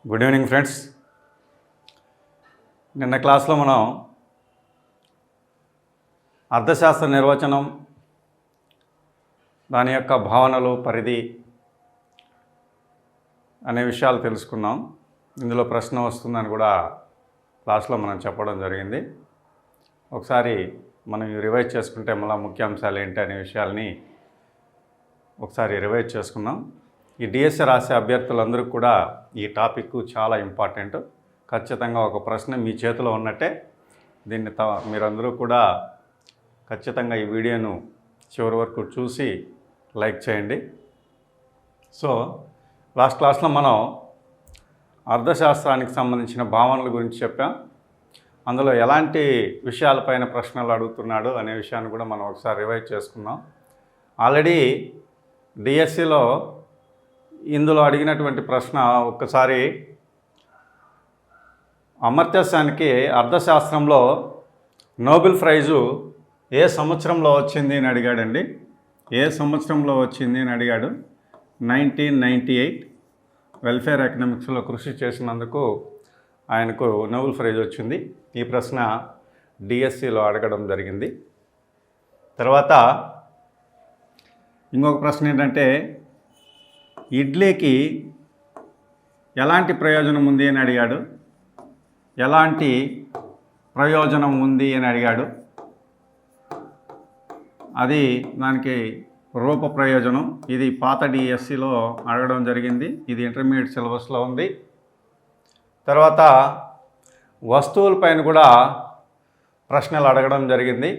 Good evening friends. నిన్న క్లాస్లో మనం అర్థశాస్త్ర నిర్వచనం, దాని యొక్క భావనలు, పరిధి అనే విషయాలు తెలుసుకున్నాం. ఇందులో ప్రశ్న వస్తుందని కూడా క్లాస్లో మనం చెప్పడం జరిగింది. ఒకసారి మనం రివైజ్ చేసుకుంటే మళ్ళీ ముఖ్యాంశాలు ఏంటి అనే విషయాల్ని ఒకసారి రివైజ్ చేసుకుందాం. ఈ డిఎస్సి రాసే అభ్యర్థులందరికీ కూడా ఈ టాపిక్ చాలా ఇంపార్టెంట్. ఖచ్చితంగా ఒక ప్రశ్న మీ చేతిలో ఉన్నట్టే. దీన్ని మీరందరూ కూడా ఖచ్చితంగా ఈ వీడియోను చివరి వరకు చూసి లైక్ చేయండి. సో లాస్ట్ క్లాస్లో మనం అర్థశాస్త్రానికి సంబంధించిన భావనల గురించి చెప్పాం. అందులో ఎలాంటి విషయాలపైన ప్రశ్నలు అడుగుతున్నాడు అనే విషయాన్ని కూడా మనం ఒకసారి రివైజ్ చేసుకుందాం. ఆల్రెడీ డిఎస్సిలో ఇందులో అడిగినటువంటి ప్రశ్న ఒక్కసారి అమర్త్య సేన్కి అర్థశాస్త్రంలో నోబెల్ ప్రైజు ఏ సంవత్సరంలో వచ్చింది అని అడిగాడండి. ఏ సంవత్సరంలో వచ్చింది అని అడిగాడు. 1998 వెల్ఫేర్ ఎకనామిక్స్లో కృషి చేసినందుకు ఆయనకు నోబెల్ ప్రైజ్ వచ్చింది. ఈ ప్రశ్న డిఎస్సిలో అడగడం జరిగింది. తర్వాత ఇంకొక ప్రశ్న ఏంటంటే, ఇడ్లీకి ఎలాంటి ప్రయోజనం ఉంది అని అడిగాడు. ఎలాంటి ప్రయోజనం ఉంది అని అడిగాడు. అది దానికి రూప ప్రయోజనం. ఇది పాత డిఎస్సిలో అడగడం జరిగింది. ఇది ఇంటర్మీడియట్ సిలబస్లో ఉంది. తర్వాత వస్తువులపైన కూడా ప్రశ్నలు అడగడం జరిగింది.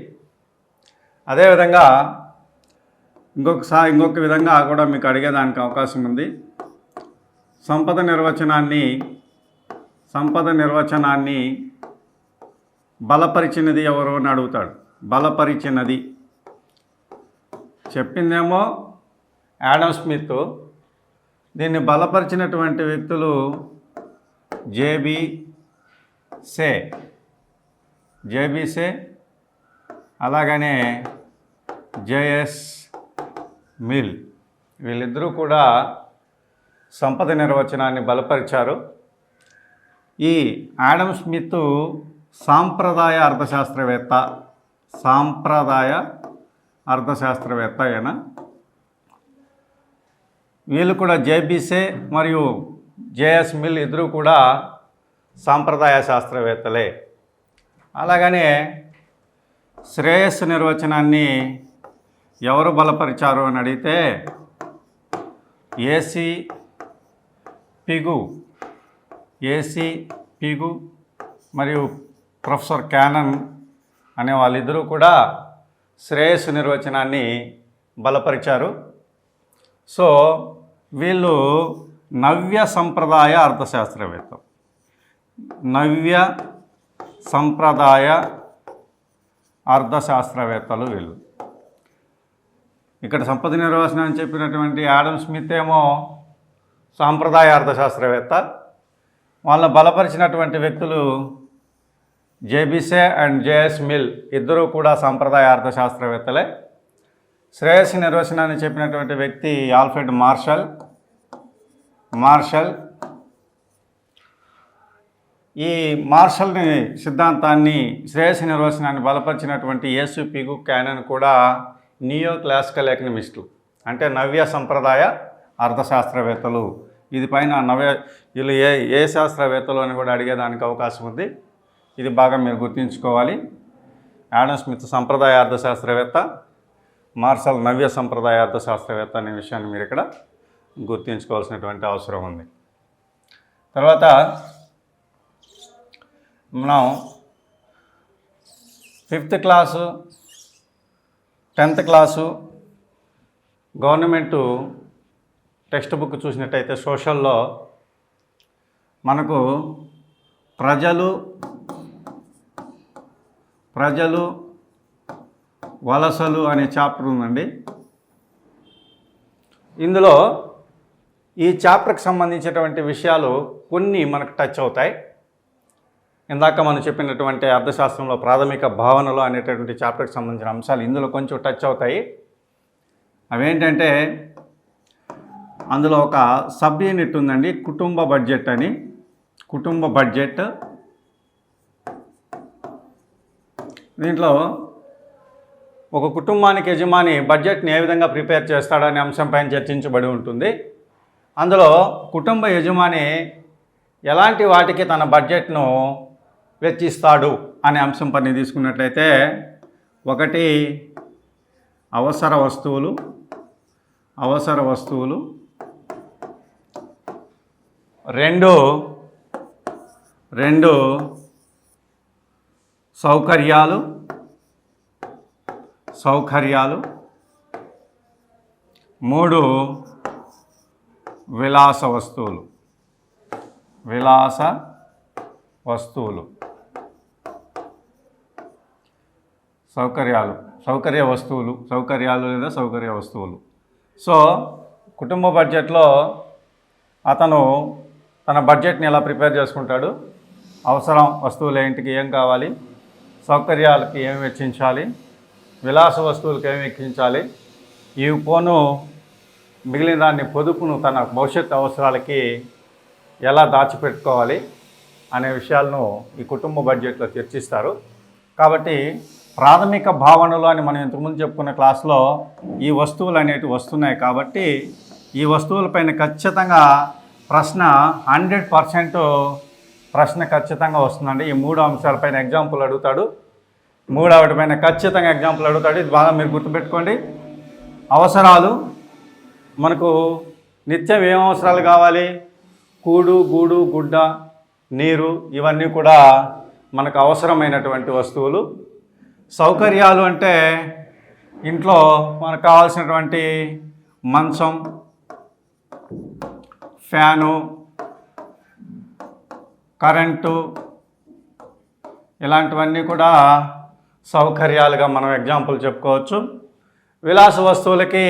అదేవిధంగా ఇంకొక విధంగా కూడా మీకు అడిగేదానికి అవకాశం ఉంది. సంపద నిర్వచనాన్ని బలపరిచినది ఎవరు అని అడుగుతాడు. బలపరిచినది చెప్పిందేమో యాడమ్ స్మిత్. దీన్ని బలపరిచినటువంటి వ్యక్తులు జేబీ సే, అలాగనే జేఎస్ మిల్. వీళ్ళిద్దరూ కూడా సంపద నిర్వచనాన్ని బలపరిచారు. ఈ యాడమ్ స్మిత్ సాంప్రదాయ అర్థశాస్త్రవేత్త అయినా. వీళ్ళు కూడా జేబీసే మరియు జేఎస్ మిల్ ఇద్దరు కూడా సాంప్రదాయ శాస్త్రవేత్తలే. అలాగనే శ్రేయస్సు నిర్వచనాన్ని ఎవరు బలపరిచారు అని అడిగితే ఏసీ పిగు మరియు ప్రొఫెసర్ క్యానన్ అనే వాళ్ళిద్దరూ కూడా శ్రేయస్సు నిర్వచనాన్ని బలపరిచారు. సో వీళ్ళు నవ్య సంప్రదాయ అర్థశాస్త్రవేత్తలు వీళ్ళు. ఇక్కడ సంపద నిర్వచనం చెప్పినటువంటి యాడమ్ స్మిత్ ఏమో సాంప్రదాయ అర్థశాస్త్రవేత్త. వాళ్ళని బలపరిచినటువంటి వ్యక్తులు జేబీసే అండ్ జేఎస్ మిల్ ఇద్దరూ కూడా సాంప్రదాయ అర్థశాస్త్రవేత్తలే. శ్రేయస్సు నిర్వచనాన్ని చెప్పినటువంటి వ్యక్తి ఆల్ఫ్రెడ్ మార్షల్. ఈ మార్షల్ని సిద్ధాంతాన్ని, శ్రేయస్సు నిర్వచనాన్ని బలపరిచినటువంటి ఏసు పిగు క్యానన్ కూడా నియో క్లాసికల్ ఎకనమిస్టులు, అంటే నవ్య సంప్రదాయ అర్థశాస్త్రవేత్తలు. ఇది పైన వీళ్ళు ఏ శాస్త్రవేత్తలు అని కూడా అడిగేదానికి అవకాశం ఉంది. ఇది బాగా మీరు గుర్తుంచుకోవాలి. యాడమ్ స్మిత్ సంప్రదాయ అర్థశాస్త్రవేత్త, మార్షల్ నవ్య సంప్రదాయ అర్థశాస్త్రవేత్త అనే విషయాన్ని మీరు ఇక్కడ గుర్తుంచుకోవాల్సినటువంటి అవసరం ఉంది. తర్వాత మనం 5th class 10th class government text book చూసినట్టయితే సోషల్లో మనకు ప్రజలు వలసలు అనే చాప్టర్ ఉందండి. ఇందులో ఈ చాప్టర్కి సంబంధించినటువంటి విషయాలు కొన్ని మనకు టచ్ అవుతాయి. ఇందాక మనం చెప్పినటువంటి అర్థశాస్త్రంలో ప్రాథమిక భావనలు అనేటటువంటి చాప్టర్కి సంబంధించిన అంశాలు ఇందులో కొంచెం టచ్ అవుతాయి. అవేంటంటే అందులో ఒక సబ్ యూనిట్ ఉందండి, కుటుంబ బడ్జెట్ అని. కుటుంబ బడ్జెట్, దీంట్లో ఒక కుటుంబానికి యజమాని బడ్జెట్ని ఏ విధంగా ప్రిపేర్ చేస్తాడనే అంశంపైన చర్చించబడి ఉంటుంది. అందులో కుటుంబ యజమాని ఎలాంటి వాటికి తన బడ్జెట్ను వెచ్చిస్తాడు అనే అంశం పని తీసుకున్నట్లయితే, ఒకటి అవసర వస్తువులు, రెండు సౌకర్యాలు, మూడు విలాస వస్తువులు. సౌకర్యాలు లేదా సౌకర్య వస్తువులు. సో కుటుంబ బడ్జెట్లో అతను తన బడ్జెట్ని ఎలా ప్రిపేర్ చేసుకుంటాడు, అవసరం వస్తువులు ఏంటికి ఏం కావాలి, సౌకర్యాలకి ఏమి వెచ్చించాలి, విలాస వస్తువులకు ఏమి వెచ్చించాలి, ఇవి పోను మిగిలిన దాన్ని పొదుపును తన భవిష్యత్తు అవసరాలకి ఎలా దాచిపెట్టుకోవాలి అనే విషయాలను ఈ కుటుంబ బడ్జెట్లో చర్చిస్తారు. కాబట్టి ప్రాథమిక భావనలు అని మనం ఇంతకుముందు చెప్పుకున్న క్లాస్లో ఈ వస్తువులు అనేటివి వస్తున్నాయి. కాబట్టి ఈ వస్తువులపైన ఖచ్చితంగా ప్రశ్న 100% ప్రశ్న ఖచ్చితంగా వస్తుందండి. ఈ మూడు అంశాలపైన ఎగ్జాంపుల్ అడుగుతాడు, మూడవటిపైన ఖచ్చితంగా ఎగ్జాంపుల్ అడుగుతాడు. ఇది బాగా మీరు గుర్తుపెట్టుకోండి. అవసరాలు, మనకు నిత్యం ఏం అవసరాలు కావాలి, కూడు, గూడు, గుడ్డ, నీరు, ఇవన్నీ కూడా మనకు అవసరమైనటువంటి వస్తువులు. సౌకర్యాలు అంటే ఇంట్లో మనకు కావాల్సినటువంటి మంచం, ఫ్యాను, కరెంటు, ఇలాంటివన్నీ కూడా సౌకర్యాలుగా మనం ఎగ్జాంపుల్ చెప్పుకోవచ్చు. విలాస వస్తువులకి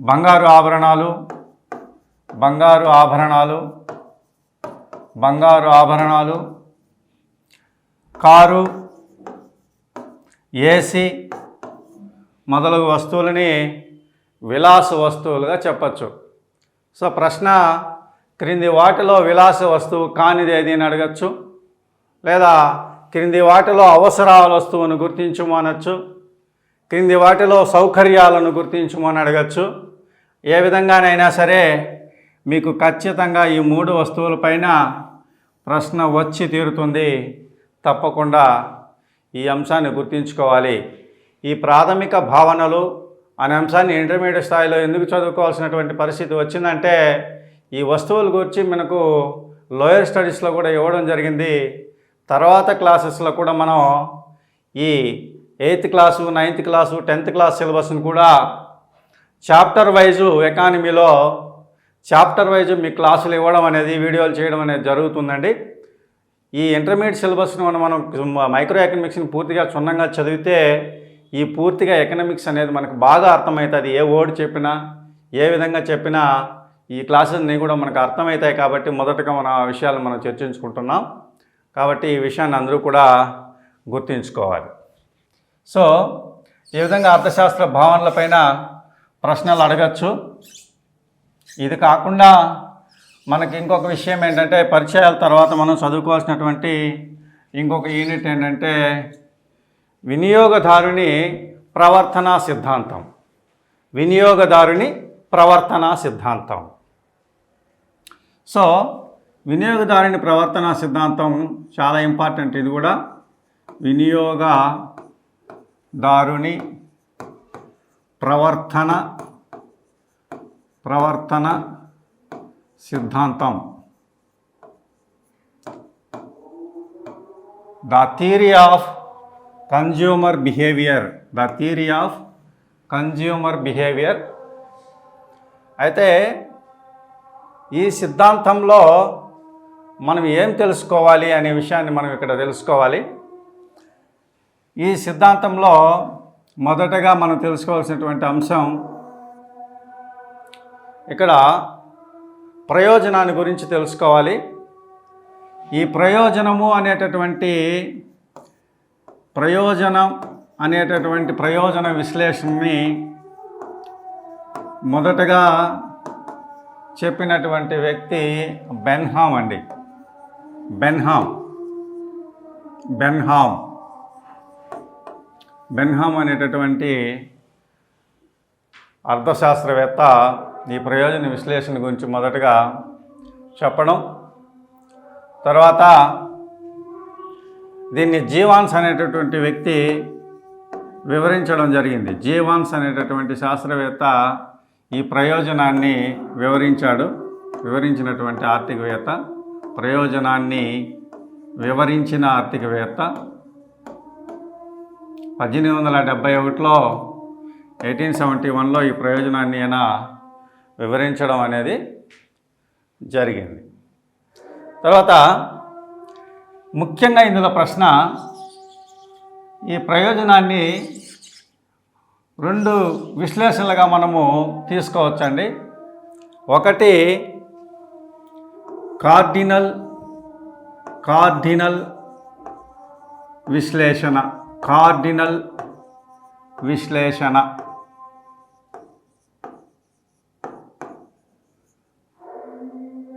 బంగారు ఆభరణాలు, కారు, ఏసీ మొదలగు వస్తువులని విలాస వస్తువులుగా చెప్పచ్చు. సో ప్రశ్న, క్రింది వాటిలో విలాస వస్తువు కానిది ఏది అని అడగచ్చు, లేదా క్రింది వాటిలో అవసరాల వస్తువును గుర్తించుము అనొచ్చు, క్రింది వాటిలో సౌకర్యాలను గుర్తించుము అని అడగచ్చు. ఏ విధంగానైనా సరే మీకు ఖచ్చితంగా ఈ మూడు వస్తువులపైన ప్రశ్న వచ్చి తీరుతుంది. తప్పకుండా ఈ అంశాన్ని గుర్తుంచుకోవాలి. ఈ ప్రాథమిక భావనలు అనే అంశాన్ని ఇంటర్మీడియట్ స్థాయిలో ఎందుకు చదువుకోవాల్సినటువంటి పరిస్థితి వచ్చిందంటే, ఈ వస్తువుల గురించి మనకు లోయర్ స్టడీస్లో కూడా ఇవ్వడం జరిగింది. తర్వాత క్లాసెస్లో కూడా మనం ఈ 8th class, 9th class, 10th class సిలబస్ను కూడా చాప్టర్ వైజు ఎకానమీలో చాప్టర్ వైజు మీ క్లాసులు ఇవ్వడం అనేది, వీడియోలు చేయడం అనేది జరుగుతుందండి. ఈ ఇంటర్మీడియట్ సిలబస్ను మనం మైక్రో ఎకనామిక్స్ని పూర్తిగా క్షుణ్ణంగా చదివితే ఈ పూర్తిగా ఎకనామిక్స్ అనేది మనకు బాగా అర్థమవుతుంది. ఏ వర్డ్ చెప్పినా, ఏ విధంగా చెప్పినా ఈ క్లాసెస్ని కూడా మనకు అర్థమవుతాయి. కాబట్టి మొదటగా మన ఆ విషయాలు మనం చర్చించుకుంటున్నాం. కాబట్టి ఈ విషయాన్ని అందరూ కూడా గుర్తుంచుకోవాలి. సో ఈ విధంగా అర్థశాస్త్ర భావనలపైన ప్రశ్నలు అడగచ్చు. ఇది కాకుండా మనకి ఇంకొక విషయం ఏంటంటే, పరిచయాల తర్వాత మనం చదువుకోవాల్సినటువంటి ఇంకొక యూనిట్ ఏంటంటే వినియోగదారుని ప్రవర్తనా సిద్ధాంతం. సో వినియోగదారుని ప్రవర్తనా సిద్ధాంతం చాలా ఇంపార్టెంట్. ఇది కూడా వినియోగదారుని ప్రవర్తన సిద్ధాంతం, the theory of consumer behaviour. అయితే ఈ సిద్ధాంతంలో మనం ఏం తెలుసుకోవాలి అనే విషయాన్ని మనం ఇక్కడ తెలుసుకోవాలి. ఈ సిద్ధాంతంలో మొదటగా మనం తెలుసుకోవాల్సినటువంటి అంశం, ఇక్కడ ప్రయోజనాన్ని గురించి తెలుసుకోవాలి. ఈ ప్రయోజనం అనేటటువంటి ప్రయోజన విశ్లేషణని మొదటగా చెప్పినటువంటి వ్యక్తి బెన్హామ్ అండి. బెన్హామ్ అనేటటువంటి అర్థశాస్త్రవేత్త ఈ ప్రయోజన విశ్లేషణ గురించి మొదటగా చెప్పడం, తర్వాత దీన్ని జీవాన్స్ అనేటటువంటి వ్యక్తి వివరించడం జరిగింది. జీవాన్స్ అనేటటువంటి శాస్త్రవేత్త ఈ ప్రయోజనాన్ని వివరించినటువంటి ఆర్థికవేత్త, ప్రయోజనాన్ని వివరించిన ఆర్థికవేత్త. 1871లో 1871లో ఈ ప్రయోజనాన్ని ఆయన వివరించడం అనేది జరిగింది. తర్వాత ముఖ్యంగా ఇందులో ప్రశ్న, ఈ ప్రయోజనాన్ని 2 విశ్లేషణలుగా మనము తీసుకోవచ్చండి. ఒకటి కార్డినల్ విశ్లేషణ,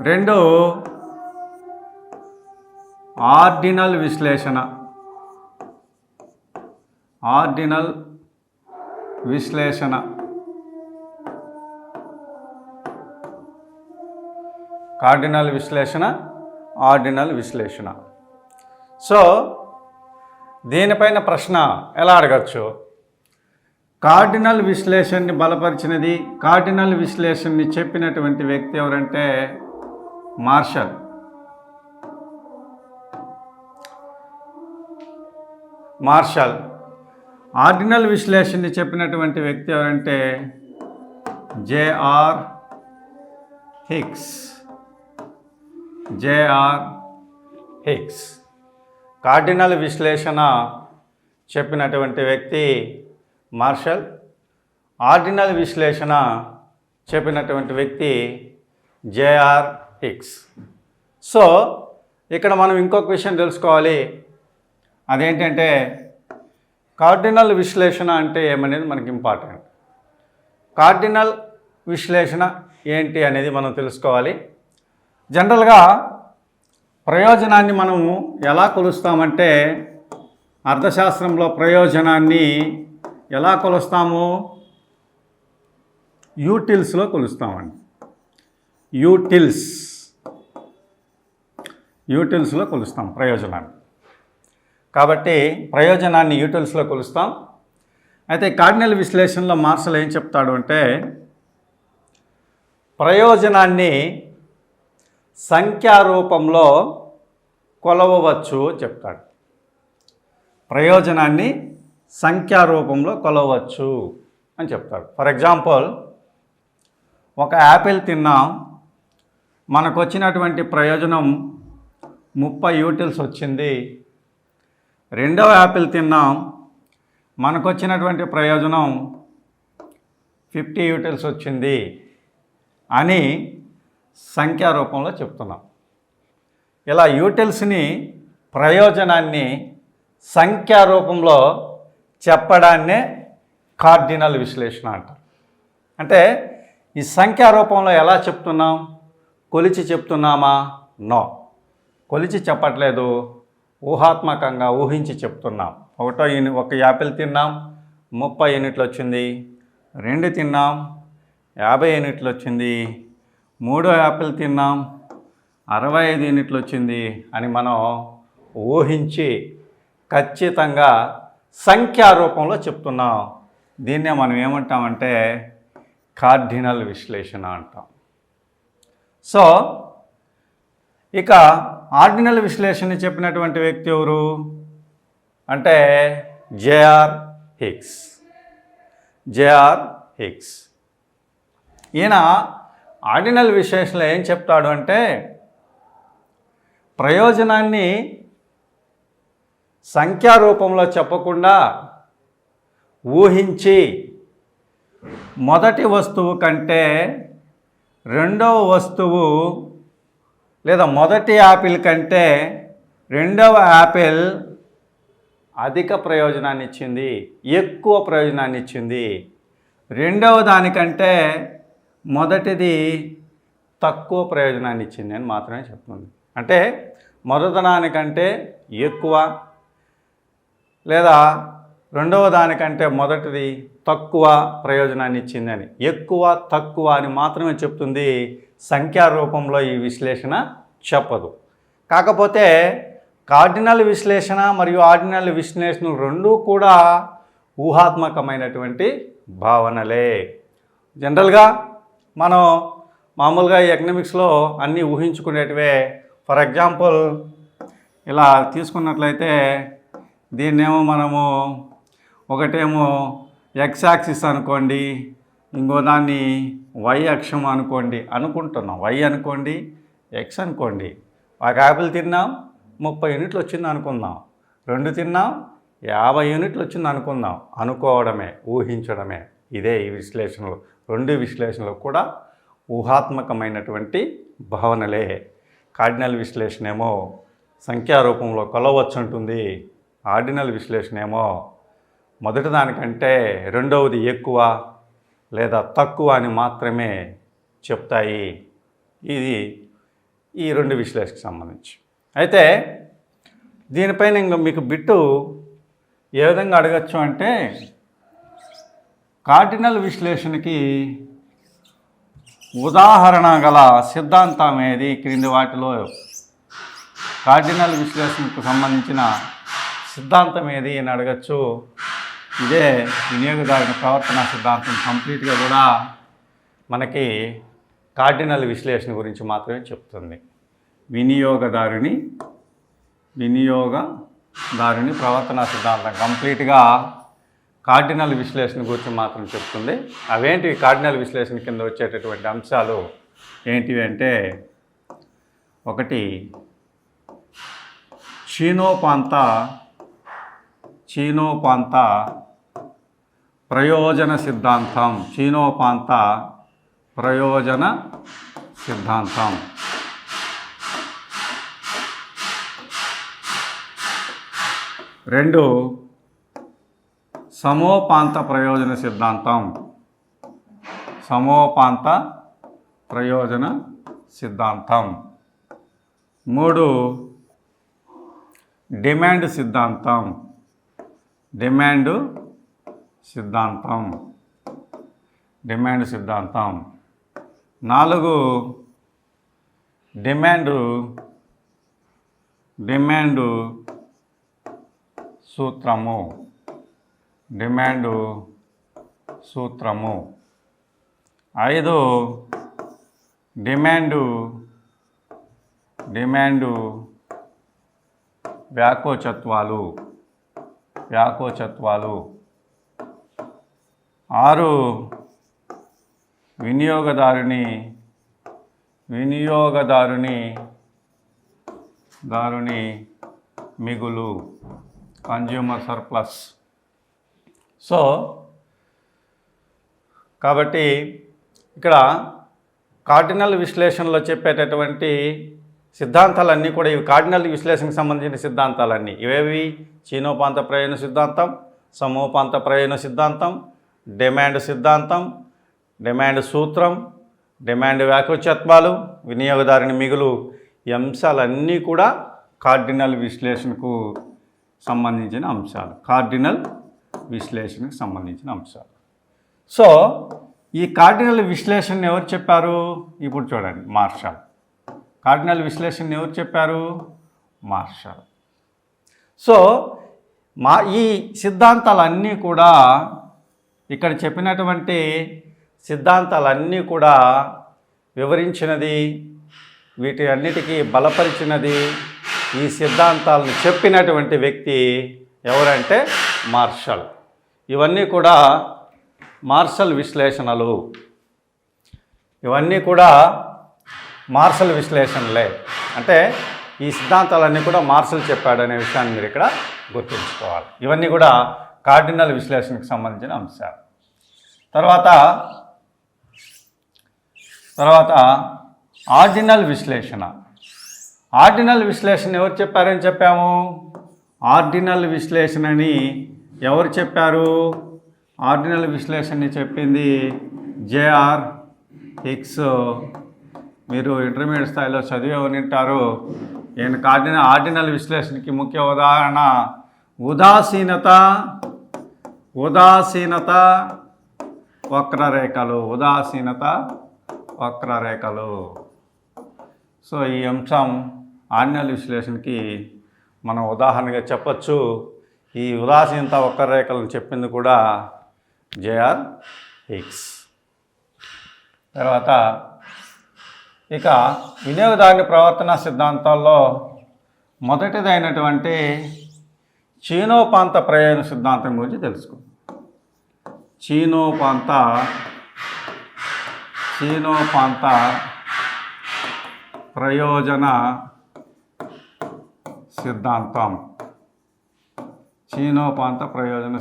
రెండు ఆర్డినల్ విశ్లేషణ. ఆర్డినల్ విశ్లేషణ. సో దీనిపైన ప్రశ్న ఎలా అడగచ్చు? కార్డినల్ విశ్లేషణని బలపరిచినది, కార్డినల్ విశ్లేషణని చెప్పినటువంటి వ్యక్తి ఎవరంటే మార్షల్. ఆర్డినల్ విశ్లేషణని చెప్పినటువంటి వ్యక్తి ఎవరంటే జేఆర్ హిక్స్. కార్డినల్ విశ్లేషణ చెప్పినటువంటి వ్యక్తి మార్షల్, ఆర్డినల్ విశ్లేషణ చెప్పినటువంటి వ్యక్తి జేఆర్ హిక్స్. సో ఇక్కడ మనం ఇంకొక విషయం తెలుసుకోవాలి. అదేంటంటే కార్డినల్ విశ్లేషణ అంటే ఏమనేది మనకి ఇంపార్టెంట్. కార్డినల్ విశ్లేషణ ఏంటి అనేది మనం తెలుసుకోవాలి. జనరల్గా ప్రయోజనాన్ని మనము ఎలా కొలుస్తామంటే, అర్థశాస్త్రంలో ప్రయోజనాన్ని ఎలా కొలుస్తాము? యూటిల్స్లో కొలుస్తామండి. యూటిల్స్లో కొలుస్తాం ప్రయోజనాన్ని. కాబట్టి ప్రయోజనాన్ని యూటిల్స్లో కొలుస్తాం. అయితే కార్డినల్ విశ్లేషణలో మార్షల్ ఏం చెప్తాడు అంటే, ప్రయోజనాన్ని సంఖ్యారూపంలో కొలవవచ్చు చెప్తాడు. ప్రయోజనాన్ని సంఖ్యారూపంలో కొలవచ్చు అని చెప్తాడు. ఫర్ ఎగ్జాంపుల్, ఒక యాపిల్ తిన్నాం, మనకు వచ్చినటువంటి ప్రయోజనం 30 యూటిల్స్ వచ్చింది. రెండవ యాపిల్ తిన్నాం, మనకు వచ్చినటువంటి ప్రయోజనం 50 యూటిల్స్ వచ్చింది అని సంఖ్యారూపంలో చెప్తున్నాం. ఇలా యూటిల్స్ని, ప్రయోజనాన్ని సంఖ్యారూపంలో చెప్పడాన్నే కార్డినల్ విశ్లేషణ అంటారు. అంటే ఈ సంఖ్యారూపంలో ఎలా చెప్తున్నాం? కొలిచి చెప్తున్నామా? నో, కొలిచి చెప్పట్లేదు, ఊహాత్మకంగా ఊహించి చెప్తున్నాం. ఒక యాపిల్ తిన్నాం, 30 యూనిట్లు వచ్చింది. 2 తిన్నాం, 50 యూనిట్లు వచ్చింది. 3 యాపిల్ తిన్నాం, 65 యూనిట్లు వచ్చింది అని మనం ఊహించి ఖచ్చితంగా సంఖ్యారూపంలో చెప్తున్నాం. దీన్నే మనం ఏమంటామంటే కార్డినల్ విశ్లేషణ అంటాం. సో ఇక ఆర్డినల్ విశ్లేషణ చెప్పినటువంటి వ్యక్తి ఎవరు అంటే జేఆర్ హిక్స్. ఈయన ఆర్డినల్ విశ్లేషణలో ఏం చెప్తాడు అంటే, ప్రయోజనాన్ని సంఖ్యారూపంలో చెప్పకుండా ఊహించి మొదటి వస్తువు కంటే రెండవ వస్తువు, లేదా మొదటి యాపిల్ కంటే రెండవ యాపిల్ అధిక ప్రయోజనాన్ని ఇచ్చింది, ఎక్కువ ప్రయోజనాన్ని ఇచ్చింది. రెండవ దానికంటే మొదటిది తక్కువ ప్రయోజనాన్ని ఇచ్చింది అని మాత్రమే చెప్తుంది. అంటే మొదటి దానికంటే ఎక్కువ లేదా రెండవ దానికంటే మొదటిది తక్కువ ప్రయోజనాన్ని ఇచ్చిందని, ఎక్కువ తక్కువ అని మాత్రమే చెప్తుంది. సంఖ్యా రూపంలో ఈ విశ్లేషణ చెప్పదు. కాకపోతే కార్డినల్ విశ్లేషణ మరియు ఆర్డినల్ విశ్లేషణలు రెండూ కూడా ఊహాత్మకమైనటువంటి భావనలే. జనరల్గా మనం మామూలుగా ఈ ఎకనామిక్స్లో అన్నీ ఊహించుకునేటివే. ఫర్ ఎగ్జాంపుల్ ఇలా తీసుకున్నట్లయితే దీన్నేమో మనము ఒకటేమో ఎక్స్ యాక్సిస్ అనుకోండి, ఇంకో దాన్ని వై అక్షం అనుకోండి అనుకుంటున్నాం. వై అనుకోండి, ఎక్స్ అనుకోండి. ఒక యాపిల్ తిన్నాం 30 యూనిట్లు వచ్చింది అనుకుందాం, 2 తిన్నాం 50 యూనిట్లు వచ్చింది అనుకుందాం. అనుకోవడమే, ఊహించడమే. ఇదే ఈ విశ్లేషణలు. రెండు విశ్లేషణలు కూడా ఊహాత్మకమైనటువంటి భావనలే. కార్డినల్ విశ్లేషణ ఏమో సంఖ్యారూపంలో కొలవచ్చు ఉంటుంది. ఆర్డినల్ విశ్లేషణ ఏమో మొదటి దానికంటే రెండవది ఎక్కువ లేదా తక్కువ అని మాత్రమే చెప్తాయి. ఇది ఈ రెండు విశ్లేషణకు సంబంధించి. అయితే దీనిపైన ఇంకా మీకు బిట్టు ఏ విధంగా అడగచ్చు అంటే, కార్డినల్ విశ్లేషణకి ఉదాహరణ గల సిద్ధాంతం ఏది? క్రింది వాటిలో కార్డినల్ విశ్లేషణకు సంబంధించిన సిద్ధాంతం ఏది అని అడగచ్చు. ఇదే వినియోగదారుని ప్రవర్తన సిద్ధాంతం. కంప్లీట్గా కూడా మనకి కార్డినల్ విశ్లేషణ గురించి మాత్రమే చెప్తుంది. వినియోగదారుని ప్రవర్తన సిద్ధాంతం కంప్లీట్గా కార్డినల్ విశ్లేషణ గురించి మాత్రం చెప్తుంది. అవేంటివి కార్డినల్ విశ్లేషణ కింద వచ్చేటటువంటి అంశాలు ఏంటివి అంటే, ఒకటి చీనోపాంత ప్రయోజన సిద్ధాంతం. చీనోపాంత ప్రయోజన సిద్ధాంతం. రెండు సమోపాంత ప్రయోజన సిద్ధాంతం. సమోపాంత ప్రయోజన సిద్ధాంతం. మూడు డిమాండ్ సిద్ధాంతం. డిమాండ్ సిద్ధాంతం. నాలుగు డిమాండ్ సూత్రము. ఐదు డిమాండ్ వ్యాకోచత్వాలు. ఆరు వినియోగదారుని మిగులు, కన్జ్యూమర్ సర్ప్లస్. సో కాబట్టి ఇక్కడ కార్డినల్ విశ్లేషణలో చెప్పేటటువంటి సిద్ధాంతాలన్నీ కూడా ఇవి కార్డినల్ విశ్లేషణకు సంబంధించిన సిద్ధాంతాలన్నీ ఇవేవి? చీనోపాంత ప్రయోజన సిద్ధాంతం, సమోపాంత ప్రయోజన సిద్ధాంతం, డిమాండ్ సిద్ధాంతం, డిమాండ్ సూత్రం, డిమాండ్ వ్యాకోచత్వాలు, వినియోగదారుని మిగులు. ఈ అంశాలన్నీ కూడా కార్డినల్ విశ్లేషణకు సంబంధించిన అంశాలు. సో ఈ కార్డినల్ విశ్లేషణ ఎవరు చెప్పారు? ఇప్పుడు చూడండి, మార్షల్. కార్డినల్ విశ్లేషణ ఎవరు చెప్పారు? మార్షల్. సో ఈ సిద్ధాంతాలన్నీ కూడా, ఇక్కడ చెప్పినటువంటి సిద్ధాంతాలన్నీ కూడా వివరించినది, వీటి అన్నిటికీ బలపరిచినది, ఈ సిద్ధాంతాలను చెప్పినటువంటి వ్యక్తి ఎవరంటే మార్షల్. ఇవన్నీ కూడా మార్షల్ విశ్లేషణలు. ఇవన్నీ కూడా మార్షల్ విశ్లేషణలే. అంటే ఈ సిద్ధాంతాలన్నీ కూడా మార్షల్ చెప్పాడు అనే విషయాన్ని మీరు ఇక్కడ గుర్తుంచుకోవాలి. ఇవన్నీ కూడా కార్డినల్ విశ్లేషణకు సంబంధించిన అంశాలు. తర్వాత ఆర్డినల్ విశ్లేషణ. ఆర్డినల్ విశ్లేషణ ఎవరు చెప్పారని చెప్పాము? ఆర్డినల్ విశ్లేషణని ఎవరు చెప్పారు? ఆర్డినల్ విశ్లేషణని చెప్పింది జేఆర్ హిక్స్. మీరు ఇంటర్మీడియట్ స్థాయిలో చదివే ఉంటారు. ఈయన ఆర్డినల్ విశ్లేషణకి ముఖ్య ఉదాహరణ ఉదాసీనత వక్రరేఖలు. సో ఈ అంశం ఆర్డినల్ విశ్లేషణకి మనం ఉదాహరణగా చెప్పచ్చు. ఈ ఉదాసీనత వక్రరేఖలను చెప్పింది కూడా జేఆర్ హిగ్స్. తర్వాత ఇక వినియోగదారుని ప్రవర్తన సిద్ధాంతాల్లో మొదటిదైనటువంటి చీనోపాంత ప్రయోజన సిద్ధాంతం గురించి తెలుసుకుందాం. చీనోపాంత ప్రయోజన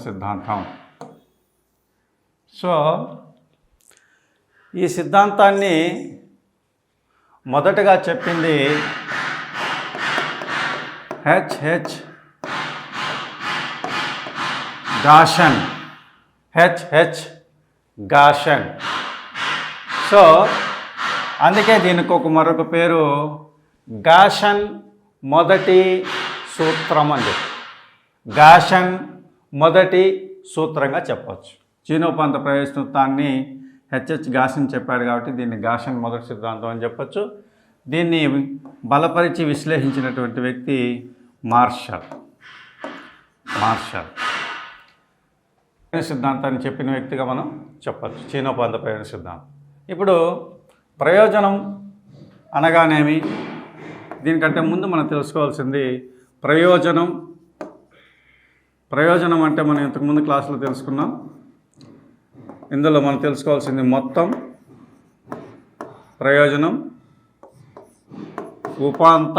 సిద్ధాంతం. సో ఈ సిద్ధాంతాన్ని మొదటగా చెప్పింది హెచ్ గాషన్. సో అందుకే దీనికి మరొక పేరు గాషన్ మొదటి సూత్రం అని చెప్పి గాషన్ మొదటి సూత్రంగా చెప్పవచ్చు. చీనోపాంత ప్రయోజనాన్ని హెచ్హెచ్ గాషన్ చెప్పాడు కాబట్టి దీన్ని గాషన్ మొదటి సిద్ధాంతం అని చెప్పచ్చు. దీన్ని బలపరిచి విశ్లేషించినటువంటి వ్యక్తి మార్షల్. సిద్ధాంతాన్ని చెప్పిన వ్యక్తిగా మనం చెప్పచ్చు చీనోపాంత ప్రయోజన సిద్ధాంతం. ఇప్పుడు ప్రయోజనం అనగానేమి, దీనికంటే ముందు మనం తెలుసుకోవాల్సింది ప్రయోజనం అంటే మనం ఇంతకుముందు క్లాసులో తెలుసుకున్నాం. ఇందులో మనం తెలుసుకోవాల్సింది మొత్తం ప్రయోజనం, ఉపాంత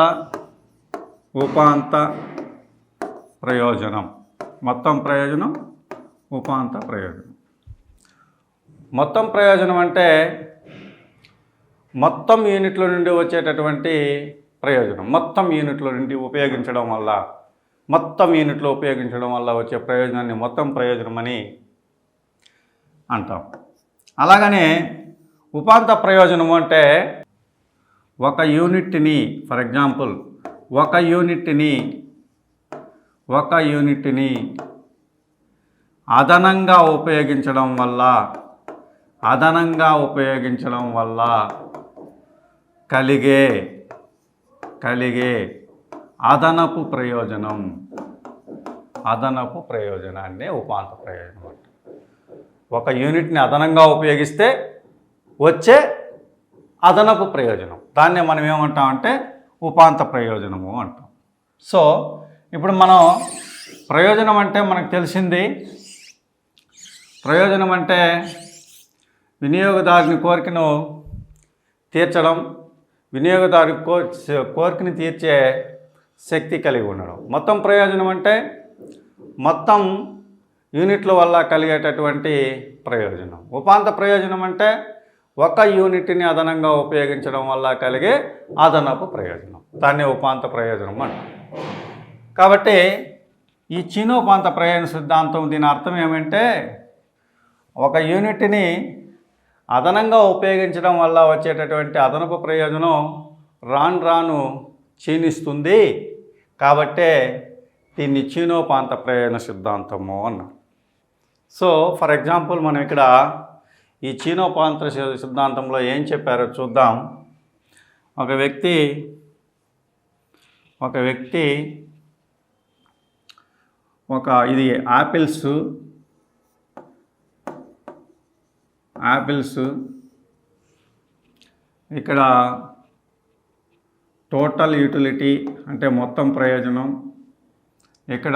ప్రయోజనం. మొత్తం ప్రయోజనం, ఉపాంత ప్రయోజనం. మొత్తం ప్రయోజనం అంటే మొత్తం యూనిట్ల నుండి వచ్చేటటువంటి ప్రయోజనం. మొత్తం యూనిట్లో ఉపయోగించడం వల్ల వచ్చే ప్రయోజనాన్ని మొత్తం ప్రయోజనం అని అంటాం. అలాగనే ఉపాంత ప్రయోజనము అంటే ఒక యూనిట్ని, ఫర్ ఎగ్జాంపుల్ ఒక యూనిట్ని అదనంగా ఉపయోగించడం వల్ల కలిగే అదనపు ప్రయోజనాన్ని ఉపాంత ప్రయోజనం అంటారు. ఒక యూనిట్ని అదనంగా ఉపయోగిస్తే వచ్చే అదనపు ప్రయోజనం, దాన్నే మనం ఏమంటామంటే ఉపాంత ప్రయోజనము అంటాం. సో ఇప్పుడు మనం ప్రయోజనం అంటే మనకు తెలిసింది, ప్రయోజనం అంటే వినియోగదారుని కోరికను తీర్చడం, వినియోగదారు కోరికని తీర్చే శక్తి కలిగి ఉండడం. మొత్తం ప్రయోజనం అంటే మొత్తం యూనిట్ల వల్ల కలిగేటటువంటి ప్రయోజనం. ఉపాంత ప్రయోజనం అంటే ఒక యూనిట్ని అదనంగా ఉపయోగించడం వల్ల కలిగే అదనపు ప్రయోజనం, దాన్ని ఉపాంత ప్రయోజనం అంటాం. కాబట్టి ఈ చీనోపాంత ప్రయోజన సిద్ధాంతం దీని అర్థం ఏమంటే ఒక యూనిట్ని అదనంగా ఉపయోగించడం వల్ల వచ్చేటటువంటి అదనపు ప్రయోజనం రాను క్షీణిస్తుంది, కాబట్టే దీన్ని చీనోపాంత ప్రయోజన సిద్ధాంతము అన్నారు. సో ఫర్ ఎగ్జాంపుల్ మనం ఇక్కడ ఈ చీనోపాంత సిద్ధాంతంలో ఏం చెప్పారో చూద్దాం. ఒక వ్యక్తి ఇది యాపిల్స్ ఇక్కడ టోటల్ యూటిలిటీ అంటే మొత్తం ప్రయోజనం, ఇక్కడ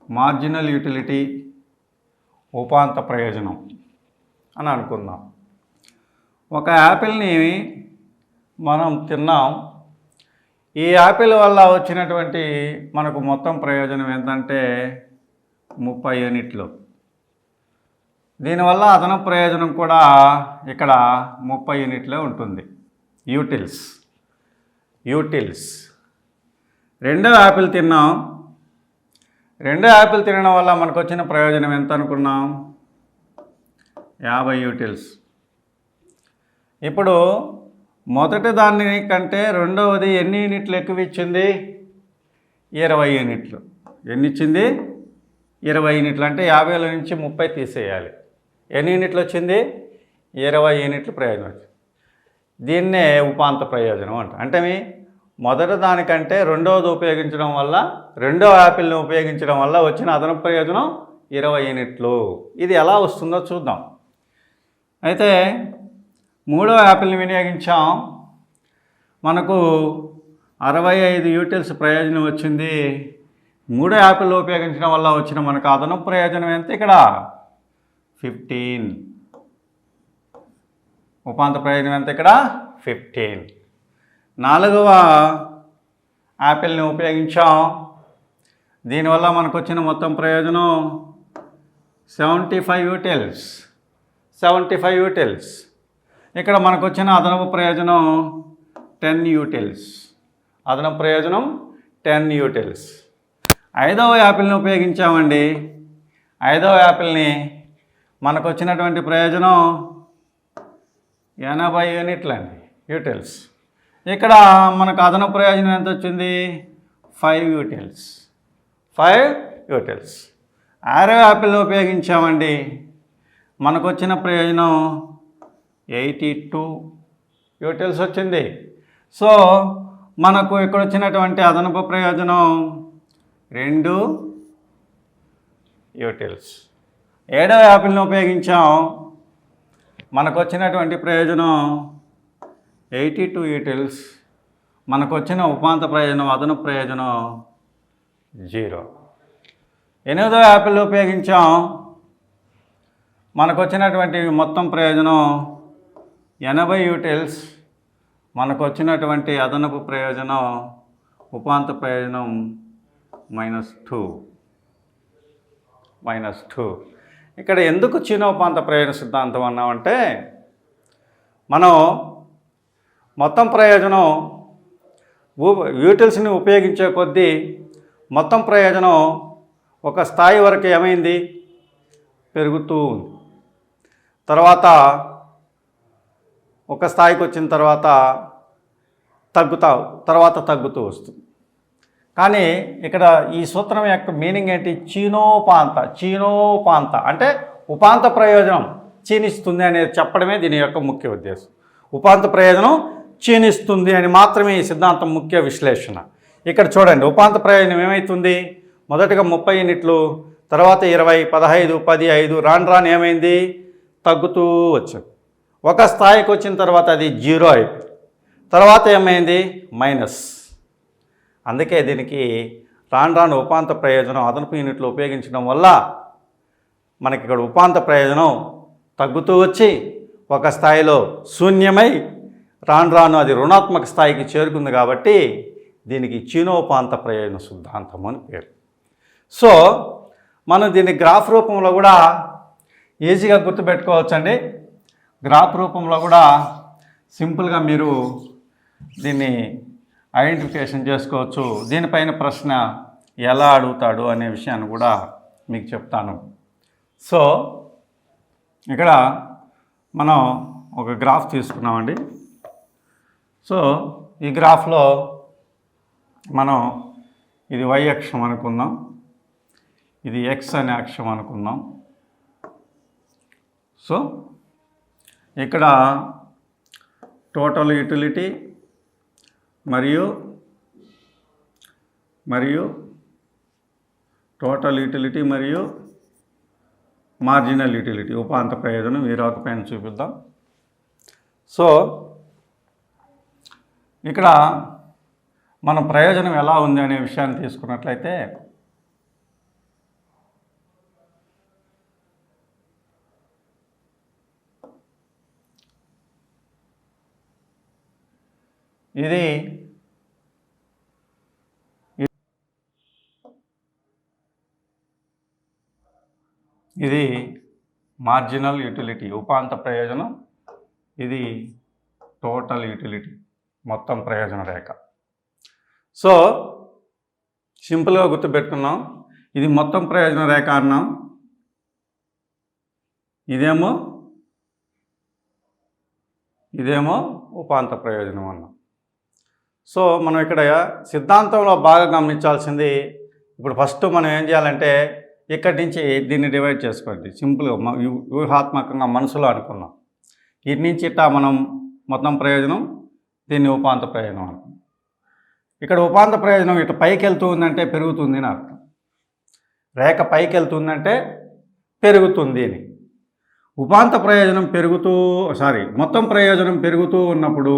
మార్జినల్ యూటిలిటీ ఉపాంత ప్రయోజనం అని అనుకుందాం. ఒక యాపిల్ని మనం తిన్నాం, ఈ యాపిల్ వల్ల వచ్చినటువంటి మనకు మొత్తం ప్రయోజనం ఏంటంటే 30 యూనిట్లు. దీనివల్ల అదనపు ప్రయోజనం కూడా ఇక్కడ 30 యూనిట్లే ఉంటుంది. యూటిల్స్. రెండో యాపిల్ తిన్నాం, రెండో యాపిల్ తినడం వల్ల మనకు వచ్చిన ప్రయోజనం ఎంత అనుకున్నాం? 50 యూటిల్స్. ఇప్పుడు మొదటి దాని కంటే రెండవది ఎన్ని యూనిట్లు ఎక్కువ ఇచ్చింది? 20 యూనిట్లు. ఎన్ని ఇచ్చింది? 20 యూనిట్లు. అంటే 50లో నుంచి 30 తీసేయాలి. ఎన్ని యూనిట్లు వచ్చింది? 20 యూనిట్లు ప్రయోజనం వచ్చింది. దీన్నే ఉపాంత ప్రయోజనం అంట. అంటే మొదటి దానికంటే రెండవది ఉపయోగించడం వల్ల, రెండవ యాపిల్ని ఉపయోగించడం వల్ల వచ్చిన అదనపు ప్రయోజనం 20 యూనిట్లు. ఇది ఎలా వస్తుందో చూద్దాం. అయితే మూడవ యాపిల్ని వినియోగించాం, మనకు 65 యూటిల్స్ ప్రయోజనం వచ్చింది. మూడో యాపిల్ ఉపయోగించడం వల్ల వచ్చిన మనకు అదనపు ప్రయోజనం ఎంత? ఇక్కడ 15. ఉపాంత ప్రయోజనం ఎంత? ఇక్కడ 15. నాలుగవ యాపిల్ని ఉపయోగించాం, దీనివల్ల మనకు వచ్చిన మొత్తం ప్రయోజనం 75 యూటిల్స్. 75 యూటిల్స్. ఇక్కడ మనకు వచ్చిన అదనపు ప్రయోజనం 10 యూటిల్స్. అదనపు ప్రయోజనం 10 యూటిల్స్. ఐదవ యాపిల్ని ఉపయోగించామండి. ఐదవ యాపిల్ని మనకు వచ్చినటువంటి ప్రయోజనం 80 యూనిట్లు అండి, యూటిల్స్. ఇక్కడ మనకు అదనపు ప్రయోజనం ఎంత వచ్చింది? 5 యూటిల్స్. 5 యూటిల్స్. ఆరో యాపిల్ని ఉపయోగించామండి, మనకు వచ్చిన ప్రయోజనం 82 యూటిల్స్ వచ్చింది. సో మనకు ఇక్కడ వచ్చినటువంటి అదనపు ప్రయోజనం 2 యూటిల్స్. ఏడవ యాపిల్ని ఉపయోగించాం, మనకు వచ్చినటువంటి ప్రయోజనం 82 యూటిల్స్. మనకు వచ్చిన ఉపాంత ప్రయోజనం, అదనపు ప్రయోజనం 0. ఎనిమిదవ యాపిల్ ఉపయోగించాం, మనకు వచ్చినటువంటి మొత్తం ప్రయోజనం 80 యూటిల్స్. మనకు వచ్చినటువంటి అదనపు ప్రయోజనం, ఉపాంత ప్రయోజనం -2. ఇక్కడ ఎందుకు ఉపాంత ప్రయోజన సిద్ధాంతం అన్నామంటే, మనం మొత్తం ప్రయోజనం యూటిల్స్ని ఉపయోగించే కొద్దీ మొత్తం ప్రయోజనం ఒక స్థాయి వరకు ఏమైంది? పెరుగుతూ ఉంది. ఒక స్థాయికి వచ్చిన తర్వాత తగ్గుతూ వస్తుంది. కానీ ఇక్కడ ఈ సూత్రం యొక్క మీనింగ్ ఏంటి? చీనోపాంత అంటే ఉపాంత ప్రయోజనం క్షీణిస్తుంది అనేది చెప్పడమే దీని యొక్క ముఖ్య ఉద్దేశం. ఉపాంత ప్రయోజనం క్షీణిస్తుంది అని మాత్రమే ఈ సిద్ధాంతం ముఖ్య విశ్లేషణ. ఇక్కడ చూడండి, ఉపాంత ప్రయోజనం ఏమవుతుంది? మొదటగా 30 యూనిట్లు, తర్వాత 20, 15, 10, 5 రాను ఏమైంది? తగ్గుతూ వచ్చింది. ఒక స్థాయికి వచ్చిన తర్వాత అది 0 అయిపోయింది. తర్వాత ఏమైంది? మైనస్. అందుకే దీనికి రాను ఉపాంత ప్రయోజనం అదనపు యూనిట్లు ఉపయోగించడం వల్ల మనకి ఇక్కడ ఉపాంత ప్రయోజనం తగ్గుతూ వచ్చి ఒక స్థాయిలో శూన్యమై రాను అది రుణాత్మక స్థాయికి చేరుకుంది. కాబట్టి దీనికి చీనోపాంత ప్రయోజన సిద్ధాంతం అని పేరు. సో మనం దీన్ని గ్రాఫ్ రూపంలో కూడా ఈజీగా గుర్తుపెట్టుకోవచ్చండి. గ్రాఫ్ రూపంలో కూడా సింపుల్గా మీరు దీన్ని ఐడెంటిఫికేషన్ చేసుకోవచ్చు. దీనిపైన ప్రశ్న ఎలా అడుగుతాడు అనే విషయాన్ని కూడా మీకు చెప్తాను. సో ఇక్కడ మనం ఒక గ్రాఫ్ తీసుకున్నామండి. సో ఈ గ్రాఫ్లో మనం ఇది y అక్షం అనుకుందాం, ఇది x అనే అక్షం అనుకుందాం. సో ఇక్కడ టోటల్ యూటిలిటీ మరియు టోటల్ యూటిలిటీ మరియు మార్జినల్ యూటిలిటీ, ఉపాంత ప్రయోజనం ఈ ఒక పైన చూపిద్దాం. సో ఇక్కడ మనం ప్రయోజనం ఎలా ఉంది అనే విషయాన్ని తీసుకున్నట్లయితే ఇది మార్జినల్ యూటిలిటీ, ఉపాంత ప్రయోజనం. ఇది టోటల్ యూటిలిటీ, మొత్తం ప్రయోజన రేఖ. సో సింపుల్గా గుర్తుపెట్టుకున్నాం, ఇది మొత్తం ప్రయోజన రేఖ అన్నాం, ఇదేమో ఉపాంత ప్రయోజనం అన్నాం. సో మనం ఇక్కడ సిద్ధాంతంలో బాగా గమనించాల్సింది, ఇప్పుడు ఫస్ట్ మనం ఏం చేయాలంటే ఇక్కడి నుంచి దీన్ని డివైడ్ చేసుకోండి. సింపుల్గా వ్యూహాత్మకంగా మనసులో అనుకున్నాం. ఇటు నుంచి ఇట్టా మనం మొత్తం ప్రయోజనం, దీన్ని ఉపాంత ప్రయోజనం అనుకున్నాం. ఇక్కడ ఉపాంత ప్రయోజనం ఇటు పైకి వెళ్తూ ఉందంటే పెరుగుతుంది అని అర్థం. రేఖ పైకి వెళ్తుందంటే పెరుగుతుంది అని. ఉపాంత ప్రయోజనం మొత్తం ప్రయోజనం పెరుగుతూ ఉన్నప్పుడు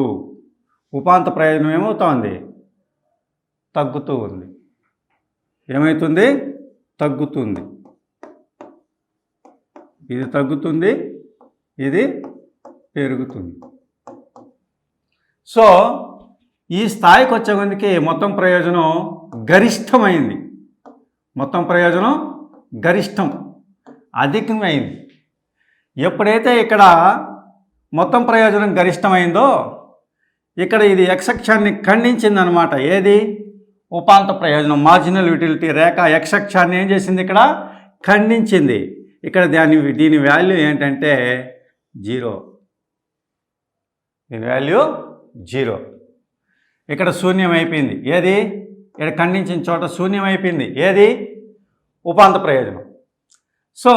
ఉపాంత ప్రయోజనం ఏమవుతోంది? తగ్గుతూ ఉంది. ఏమవుతుంది? తగ్గుతుంది. ఇది తగ్గుతుంది, ఇది పెరుగుతుంది. సో ఈ స్థాయికి వచ్చే కొద్దికి మొత్తం ప్రయోజనం గరిష్టమైంది. మొత్తం ప్రయోజనం గరిష్టం, అధికమైంది. ఎప్పుడైతే ఇక్కడ మొత్తం ప్రయోజనం గరిష్టమైందో ఇక్కడ ఇది x-అక్షాన్ని ఖండించిందనమాట. ఏది? ఉపాంత ప్రయోజనం. మార్జినల్ యూటిలిటీ రేఖ x-అక్షాన్ని ఏం చేసింది? ఇక్కడ ఖండించింది. ఇక్కడ దీని వాల్యూ ఏంటంటే 0. దీని వాల్యూ 0. ఇక్కడ శూన్యం అయిపోయింది. ఏది? ఇక్కడ ఖండించిన చోట శూన్యం అయిపోయింది. ఏది? ఉపాంత ప్రయోజనం. సో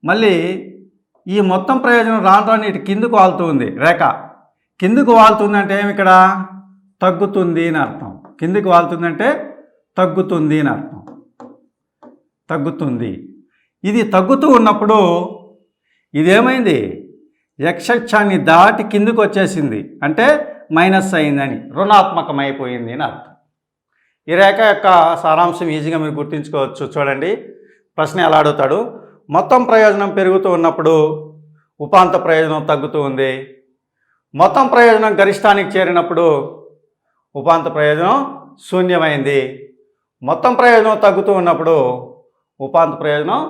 మళ్ళీ ఈ మొత్తం ప్రయోజనం రాను ఇటు కిందకు వాళ్తుంది. రేఖ కిందకు వాళ్తుందంటే ఏమి? ఇక్కడ తగ్గుతుంది అని అర్థం. కిందకు వాళ్తుందంటే తగ్గుతుంది అని అర్థం. తగ్గుతుంది. ఇది తగ్గుతూ ఉన్నప్పుడు ఇదేమైంది? x-అక్షాన్ని దాటి కిందకు వచ్చేసింది, అంటే మైనస్ అయిందని, రుణాత్మకమైపోయింది అని అర్థం. ఈ రేఖ యొక్క సారాంశం ఈజీగా మీరు గుర్తుంచుకోవచ్చు. చూడండి, ప్రశ్న ఎలా అడుగుతాడు? మొత్తం ప్రయోజనం పెరుగుతూ ఉన్నప్పుడు ఉపాంత ప్రయోజనం తగ్గుతూ ఉంది. మొత్తం ప్రయోజనం గరిష్టానికి చేరినప్పుడు ఉపాంత ప్రయోజనం శూన్యమైంది. మొత్తం ప్రయోజనం తగ్గుతూ ఉన్నప్పుడు ఉపాంత ప్రయోజనం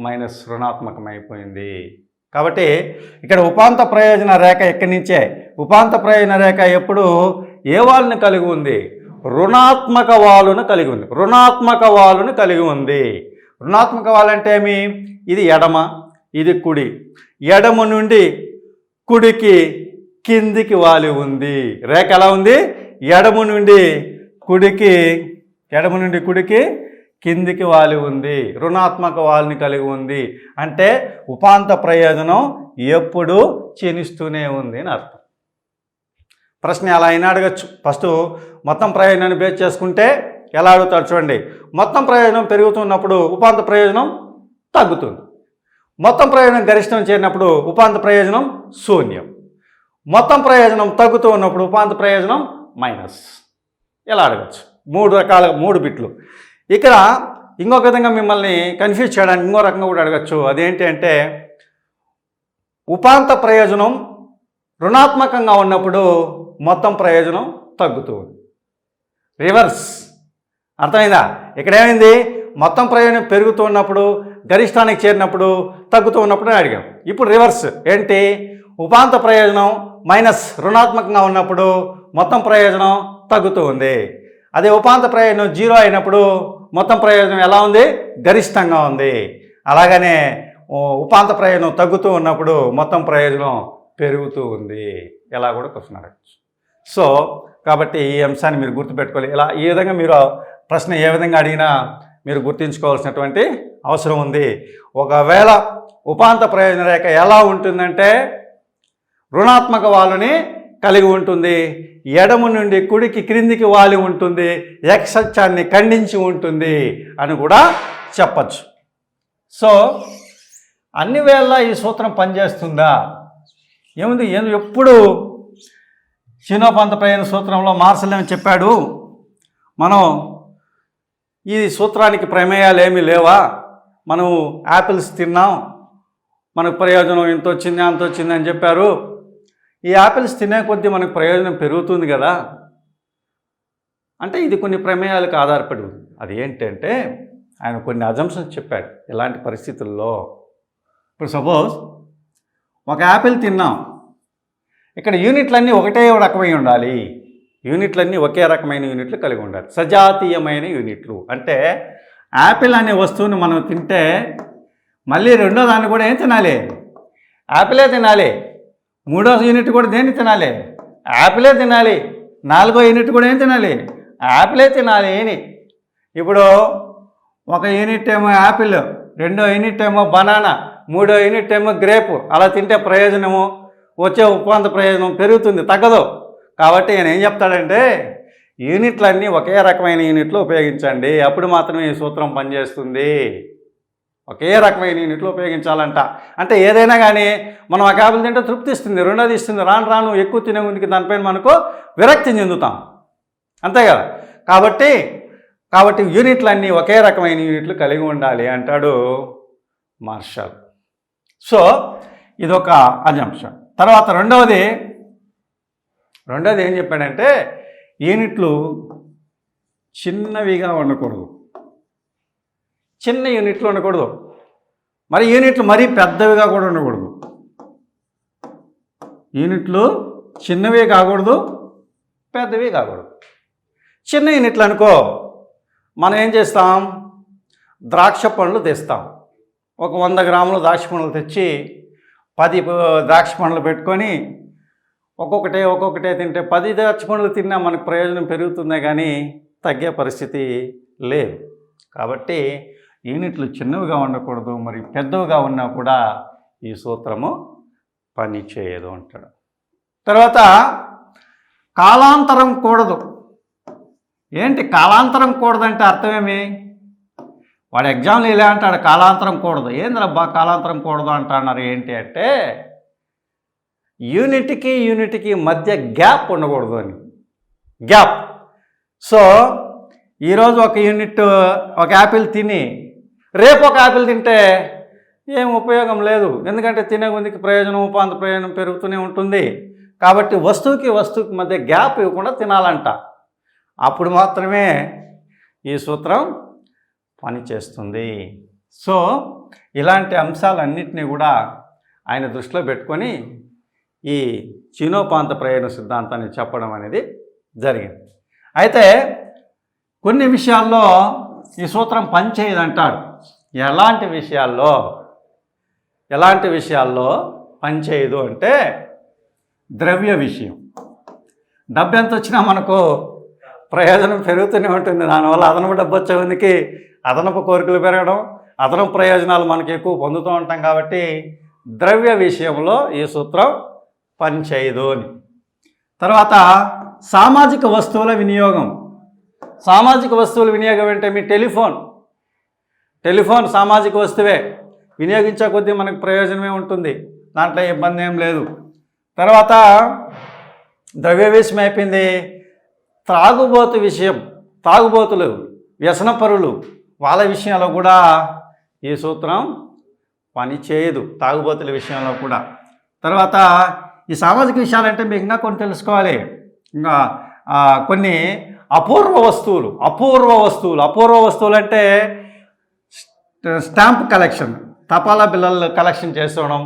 మైనస్, రుణాత్మకమైపోయింది. కాబట్టి ఇక్కడ ఉపాంత ప్రయోజన రేఖ ఎక్కడి నుంచే, ఉపాంత ప్రయోజన రేఖ ఎప్పుడు ఏ వాలుని కలిగి ఉంది? రుణాత్మక వాలును కలిగి ఉంది. రుణాత్మక వాలును కలిగి ఉంది. రుణాత్మక వాలు అంటే ఏమి? ఇది ఎడమ, ఇది కుడి. ఎడమ నుండి కుడికి కిందికి వాలి ఉంది. రేఖ ఎలా ఉంది? ఎడమ నుండి కుడికి కిందికి వాలి ఉంది. రుణాత్మక వాలుని కలిగి ఉంది. అంటే ఉపాంత ప్రయోజనం ఎప్పుడు క్షీణిస్తూనే ఉంది అని అర్థం. ప్రశ్న ఎలా అయినా అడగచ్చు. ఫస్ట్ మొత్తం ప్రయోజనాన్ని బేస్ చేసుకుంటే ఎలా అడుగుతాడు చూడండి. మొత్తం ప్రయోజనం పెరుగుతున్నప్పుడు ఉపాంత ప్రయోజనం తగ్గుతుంది. మొత్తం ప్రయోజనం గరిష్టం చేరినప్పుడు ఉపాంత ప్రయోజనం శూన్యం. మొత్తం ప్రయోజనం తగ్గుతూ ఉన్నప్పుడు ఉపాంత ప్రయోజనం మైనస్. ఎలా అడగచ్చు? 3 బిట్లు. ఇక్కడ ఇంకొక విధంగా మిమ్మల్ని కన్ఫ్యూజ్ చేయడానికి ఇంకో రకంగా కూడా అడగచ్చు. అదేంటి అంటే, ఉపాంత ప్రయోజనం రుణాత్మకంగా ఉన్నప్పుడు మొత్తం ప్రయోజనం తగ్గుతూ ఉంది. రివర్స్. అర్థమైందా? ఇక్కడ ఏమైంది? మొత్తం ప్రయోజనం పెరుగుతూ ఉన్నప్పుడు, గరిష్టానికి చేరినప్పుడు, తగ్గుతూ ఉన్నప్పుడు అడిగాం. ఇప్పుడు రివర్స్ ఏంటి? ఉపాంత ప్రయోజనం మైనస్, రుణాత్మకంగా ఉన్నప్పుడు మొత్తం ప్రయోజనం తగ్గుతూ ఉంది. అదే ఉపాంత ప్రయోజనం 0 అయినప్పుడు మొత్తం ప్రయోజనం ఎలా ఉంది? గరిష్టంగా ఉంది. అలాగనే ఉపాంత ప్రయోజనం తగ్గుతూ ఉన్నప్పుడు మొత్తం ప్రయోజనం పెరుగుతూ ఉంది. ఎలా కూడా క్వశ్చన్ అడగచ్చు. సో కాబట్టి ఈ అంశాన్ని మీరు గుర్తుపెట్టుకోవాలి. ఈ విధంగా మీరు ప్రశ్న ఏ విధంగా అడిగినా మీరు గుర్తుంచుకోవాల్సినటువంటి అవసరం ఉంది. ఒకవేళ ఉపాంత ప్రయోజన రేఖ ఎలా ఉంటుందంటే రుణాత్మక వాలుని కలిగి ఉంటుంది. ఎడమ నుండి కుడికి క్రిందికి వాలి ఉంటుంది. x-అక్షాన్ని ఖండించి ఉంటుంది అని కూడా చెప్పచ్చు. సో అన్ని వేళ ఈ సూత్రం పనిచేస్తుందా? ఏముంది? ఎప్పుడు క్షీణోపాంత ప్రయోజన సూత్రంలో మార్షల్ ఏమని చెప్పాడు? మనం ఈ సూత్రానికి ప్రమేయాలు ఏమీ లేవా? మనం యాపిల్స్ తిన్నాం, మనకు ప్రయోజనం ఇంత వచ్చింది అంత వచ్చింది అని చెప్పారు. ఈ యాపిల్స్ తినే కొద్దీ మనకు ప్రయోజనం పెరుగుతుంది కదా అంటే ఇది కొన్ని ప్రమేయాలకు ఆధారపడి ఉంది. అది ఏంటంటే ఆయన కొన్ని అజంప్షన్స్ చెప్పాడు. ఇలాంటి పరిస్థితుల్లో ఇప్పుడు సపోజ్ ఒక యాపిల్ తిన్నాం, ఇక్కడ యూనిట్లన్నీ ఒకటే రకమై ఉండాలి. యూనిట్లన్నీ ఒకే రకమైన యూనిట్లు కలిగి ఉండాలి. సజాతీయమైన యూనిట్లు అంటే యాపిల్ అనే వస్తువుని మనం తింటే మళ్ళీ రెండో దాన్ని కూడా ఏం తినాలి? యాపిలే తినాలి. మూడో యూనిట్ కూడా దేన్ని తినాలి? యాపిలే తినాలి, 4వ యూనిట్ కూడా ఏం తినాలి, యాపిలే తినాలి అని. ఇప్పుడు ఒక యూనిట్ ఏమో యాపిల్, 2వ యూనిట్ ఏమో బనానా, 3వ యూనిట్ ఏమో గ్రేపు. అలా తింటే ప్రయోజనము, వచ్చే ఉపాంత ప్రయోజనం పెరుగుతుంది, తగ్గదు. కాబట్టి ఆయన ఏం చెప్తాడంటే యూనిట్లన్నీ ఒకే రకమైన యూనిట్లు ఉపయోగించండి, అప్పుడు మాత్రమే ఈ సూత్రం పనిచేస్తుంది. ఒకే రకమైన యూనిట్లు ఉపయోగించాలంట. అంటే ఏదైనా కానీ మనం ఆ యాపిల్ తింటే తృప్తి ఇస్తుంది, రెండోది ఇస్తుంది, రాను రాను ఎక్కువ తినే ముందుకి దానిపైన మనకు విరక్తి చెందుతాం, అంతే కదా. కాబట్టి యూనిట్లన్నీ ఒకే రకమైన యూనిట్లు కలిగి ఉండాలి అంటాడు మార్షల్. సో ఇదొక అజంప్షన్. తర్వాత రెండవది ఏం చెప్పాడంటే యూనిట్లు చిన్నవిగా ఉండకూడదు, చిన్న యూనిట్లు ఉండకూడదు, మరి యూనిట్లు మరీ పెద్దవిగా కూడా ఉండకూడదు. యూనిట్లు చిన్నవి కాకూడదు, పెద్దవి కాకూడదు. చిన్న యూనిట్లు అనుకో, మనం ఏం చేస్తాం, ద్రాక్ష పండ్లు తెస్తాం. ఒక 100 గ్రాములు ద్రాక్ష పండ్లు తెచ్చి 10 ద్రాక్ష పండ్లు పెట్టుకొని ఒక్కొక్కటే తింటే 10 ద్రాక్ష పండ్లు తిన్నా మనకు ప్రయోజనం పెరుగుతుందే కానీ తగ్గే పరిస్థితి లేదు. కాబట్టి యూనిట్లు చిన్నవిగా ఉండకూడదు, మరి పెద్దవిగా ఉన్నా కూడా ఈ సూత్రము పని చేయదు అంటాడు. తర్వాత కాలాంతరం కూడదు. ఏంటి కాలాంతరం కూడదంటే అర్థమేమి? వాడు ఎగ్జామ్లో ఇలా అంటాడు, కాలాంతరం కూడదు. ఏంద్రబ్బా కాలాంతరం కూడదు అంటున్నారు ఏంటి అంటే యూనిట్కి మధ్య గ్యాప్ ఉండకూడదు అని. గ్యాప్. సో ఈరోజు ఒక యూనిట్ ఒక యాపిల్ తిని రేపు ఒక యాపిల్ తింటే ఏం ఉపయోగం లేదు, ఎందుకంటే తినే కొద్దికి ప్రయోజనం, ఉపాంత ప్రయోజనం పెరుగుతూనే ఉంటుంది. కాబట్టి వస్తువుకి మధ్య గ్యాప్ ఇవ్వకుండా తినాలంట, అప్పుడు మాత్రమే ఈ సూత్రం పనిచేస్తుంది. సో ఇలాంటి అంశాలన్నింటినీ కూడా ఆయన దృష్టిలో పెట్టుకొని ఈ చీనోపాంత ప్రయోజన సిద్ధాంతాన్ని చెప్పడం అనేది జరిగింది. అయితే కొన్ని విషయాల్లో ఈ సూత్రం పనిచేయదంటాడు. ఎలాంటి విషయాల్లో పనిచేయదు అంటే ద్రవ్య విషయం. డబ్బు ఎంత వచ్చినా మనకు ప్రయోజనం పెరుగుతూనే ఉంటుంది, దానివల్ల అదనపు డబ్బు వచ్చే మందికి అదనపు కోరికలు పెరగడం, అదనపు ప్రయోజనాలు మనకి ఎక్కువ పొందుతూ ఉంటాం. కాబట్టి ద్రవ్య విషయంలో ఈ సూత్రం పనిచేయదు అని. తర్వాత సామాజిక వస్తువుల వినియోగం. సామాజిక వస్తువుల వినియోగం అంటే మీ టెలిఫోన్ సామాజిక వస్తువే, వినియోగించే కొద్దీ మనకు ప్రయోజనమే ఉంటుంది, దాంట్లో ఇబ్బంది ఏం లేదు. తర్వాత ద్రవ్య విషయం అయిపోయింది. తాగుబోతులు, వ్యసనపరులు, వాళ్ళ విషయంలో కూడా ఈ సూత్రం పనిచేయదు, తాగుబోతుల విషయంలో కూడా. తర్వాత ఈ సామాజిక విషయాలంటే మీకు ఇంకా కొన్ని తెలుసుకోవాలి. ఇంకా కొన్ని అపూర్వ వస్తువులు అంటే స్టాంప్ కలెక్షన్, తపాలా బిళ్ళలు కలెక్షన్ చేసుకోవడం,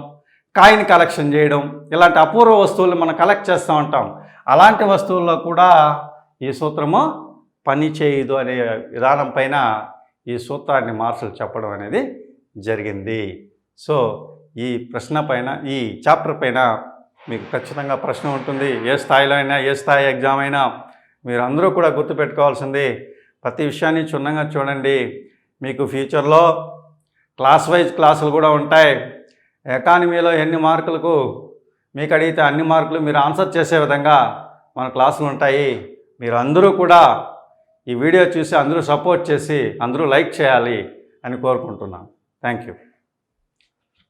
కాయిన్ కలెక్షన్ చేయడం, ఇలాంటి అపూర్వ వస్తువులు మనం కలెక్ట్ చేస్తూ ఉంటాం. అలాంటి వస్తువుల్లో కూడా ఈ సూత్రము పని చేయదు అనే విధానం పైన ఈ సూత్రాన్ని మార్షల్ చెప్పడం అనేది జరిగింది. సో ఈ ప్రశ్న పైన, ఈ చాప్టర్ పైన మీకు ఖచ్చితంగా ప్రశ్న ఉంటుంది. ఏ స్థాయిలో అయినా, ఏ స్థాయి ఎగ్జామ్ అయినా మీరు అందరూ కూడా గుర్తుపెట్టుకోవాల్సింది, ప్రతి విషయాన్ని క్షుణ్ణంగా చూడండి. మీకు ఫ్యూచర్లో క్లాస్ వైజ్ క్లాసులు కూడా ఉంటాయి. ఎకానమీలో ఎన్ని మార్కులకు మీకు అడిగితే అన్ని మార్కులు మీరు ఆన్సర్ చేసే విధంగా మన క్లాసులు ఉంటాయి. మీరు అందరూ కూడా ఈ వీడియో చూసి అందరూ సపోర్ట్ చేసి అందరూ లైక్ చేయాలి అని కోరుకుంటున్నాను. Thank you.